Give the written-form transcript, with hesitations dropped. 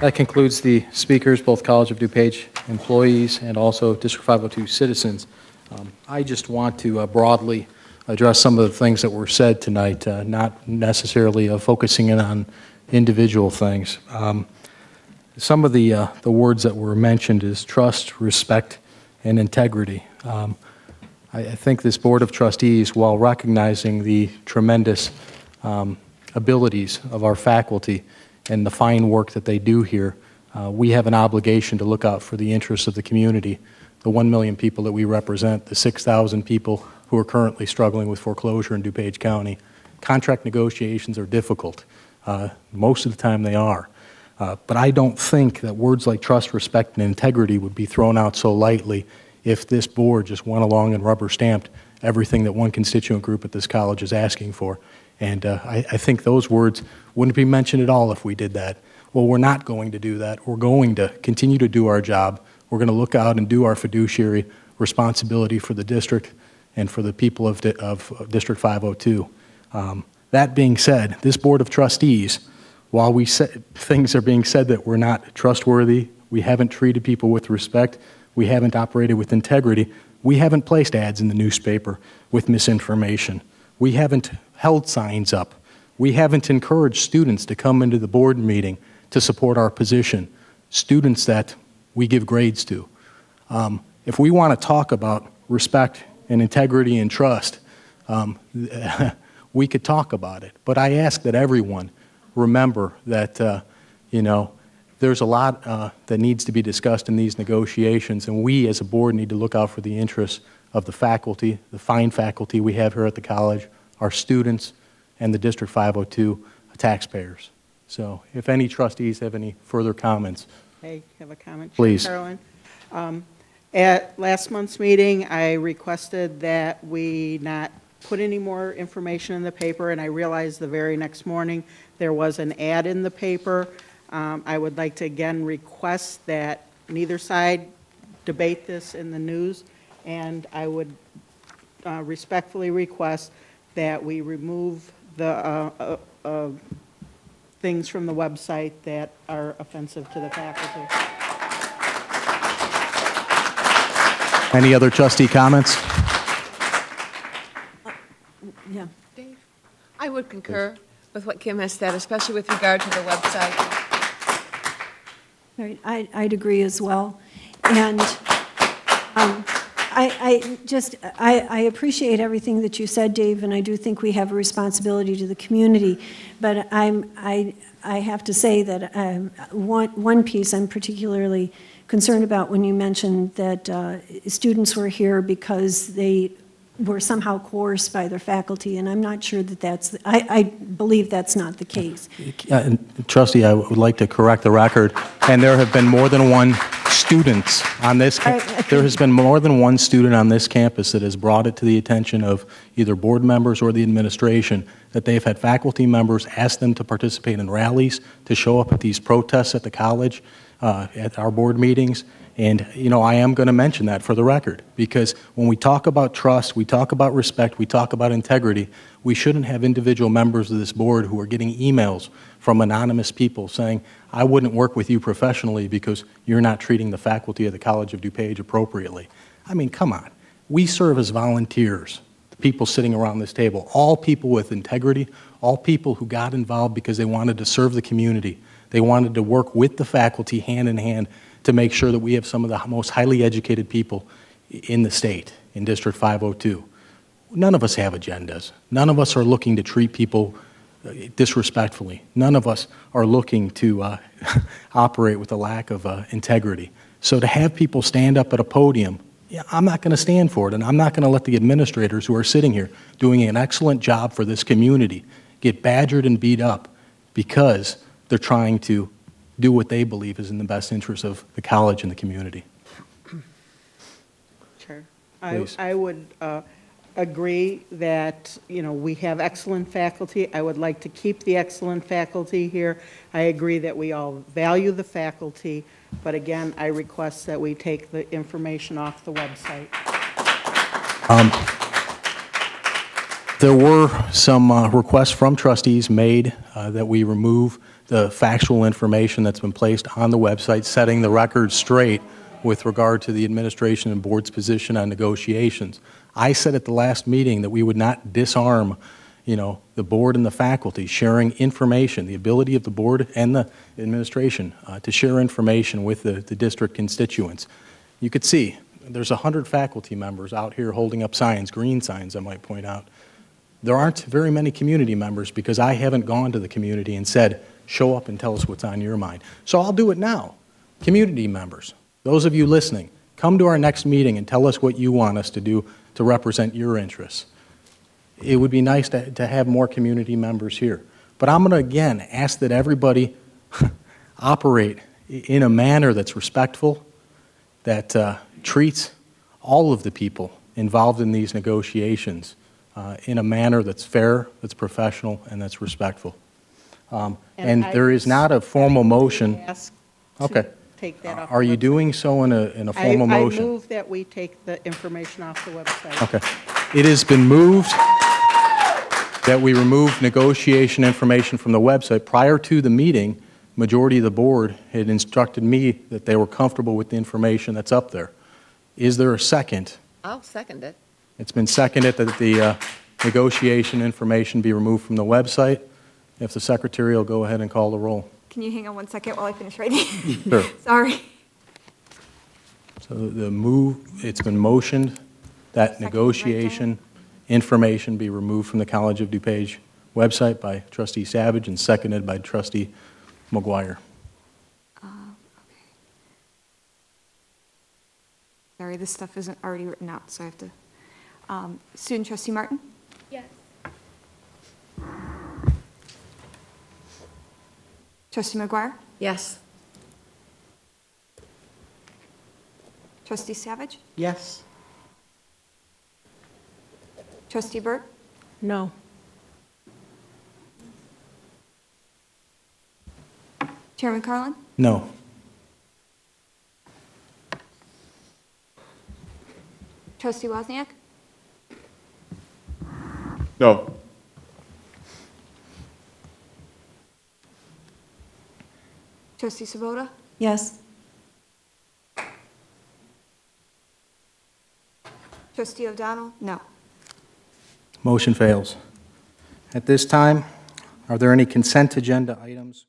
That concludes the speakers, both College of DuPage employees and also District 502 citizens. I just want to broadly address some of the things that were said tonight, not necessarily focusing in on individual things. Some of the words that were mentioned is trust, respect, and integrity. I think this Board of Trustees, while recognizing the tremendous abilities of our faculty and the fine work that they do here, we have an obligation to look out for the interests of the community, the 1 million people that we represent, the 6,000 people who are currently struggling with foreclosure in DuPage County. Contract negotiations are difficult. Most of the time they are. But I don't think that words like trust, respect, and integrity would be thrown out so lightly if this board just went along and rubber stamped everything that one constituent group at this college is asking for. And I think those words wouldn't be mentioned at all if we did that. Well, we're not going to do that. We're going to continue to do our job. We're going to look out and do our fiduciary responsibility for the district and for the people of District 502. That being said, this Board of Trustees, while things are being said that we're not trustworthy, we haven't treated people with respect, we haven't operated with integrity, we haven't placed ads in the newspaper with misinformation. We haven't held signs up. We haven't encouraged students to come into the board meeting to support our position, students that we give grades to. If we want to talk about respect and integrity and trust, we could talk about it. But I ask that everyone remember that, you know, there's a lot that needs to be discussed in these negotiations, and we as a board need to look out for the interests of the faculty, the fine faculty we have here at the college, our students, and the District 502 taxpayers. So if any trustees have any further comments. I have a comment, Please. Carolyn. At last month's meeting, I requested that we not put any more information in the paper, and I realized the very next morning there was an ad in the paper. I would like to again request that neither side debate this in the news, and I would respectfully request that we remove the things from the website that are offensive to the faculty. Any other trustee comments? Yeah. Dave? I would concur with what Kim has said, especially with regard to the website. Right, I'd agree as well. And I appreciate everything that you said, Dave, and I do think we have a responsibility to the community. But I have to say that one piece I'm particularly concerned about when you mentioned that students were here because they were somehow coerced by their faculty, and I'm not sure that that's, I believe that's not the case. Trustee, I would like to correct the record, and there have been more than one student on this, there has been more than one student on this campus that has brought it to the attention of either board members or the administration that they've had faculty members ask them to participate in rallies, to show up at these protests at the college, at our board meetings. And, you know, I am going to mention that for the record, because when we talk about trust, we talk about respect, we talk about integrity, we shouldn't have individual members of this board who are getting emails from anonymous people saying, I wouldn't work with you professionally because you're not treating the faculty of the College of DuPage appropriately. I mean, come on. We serve as volunteers, the people sitting around this table, all people with integrity, all people who got involved because they wanted to serve the community. They wanted to work with the faculty hand in hand to make sure that we have some of the most highly educated people in the state, in District 502. None of us have agendas. None of us are looking to treat people disrespectfully. None of us are looking to operate with a lack of integrity. So to have people stand up at a podium, yeah, I'm not going to stand for it, and I'm not going to let the administrators who are sitting here doing an excellent job for this community get badgered and beat up because they're trying to do what they believe is in the best interest of the college and the community. Chair, I would agree that, you know, we have excellent faculty. I would like to keep the excellent faculty here. I agree that we all value the faculty, but again, I request that we take the information off the website. There were some requests from trustees made that we remove the factual information that's been placed on the website, setting the record straight with regard to the administration and board's position on negotiations. I said at the last meeting that we would not disarm, the board and the faculty sharing information, the ability of the board and the administration to share information with the district constituents. You could see there's 100 faculty members out here holding up signs, green signs, I might point out. There aren't very many community members because I haven't gone to the community and said, show up and tell us what's on your mind. So I'll do it now. Community members, those of you listening, come to our next meeting and tell us what you want us to do to represent your interests. It would be nice to have more community members here. But I'm going to, again, ask that everybody operate in a manner that's respectful, that treats all of the people involved in these negotiations in a manner that's fair, that's professional, and that's respectful. And there is not a formal motion. Ask Okay. to take that off. Are the you website. doing so in a formal motion? I move that we take the information off the website. Okay. It has been moved that we remove negotiation information from the website. Prior to the meeting, majority of the board had instructed me that they were comfortable with the information that's up there. Is there a second? I'll second it. It's been seconded that the negotiation information be removed from the website. If the secretary will go ahead and call the roll. Can you hang on one second while I finish writing? Sure. Sorry. So it's been motioned that Second, negotiation information be removed from the College of DuPage website by Trustee Savage and seconded by Trustee McGuire. Okay. Sorry, this stuff isn't already written out, so I have to. Student Trustee Martin? Yes. Trustee McGuire? Yes. Trustee Savage? Yes. Trustee Burt? No. Chairman Carlin? No. Trustee Wozniak? No. Trustee Sabota? Yes. Trustee O'Donnell? No. Motion fails. At this time, are there any consent agenda items?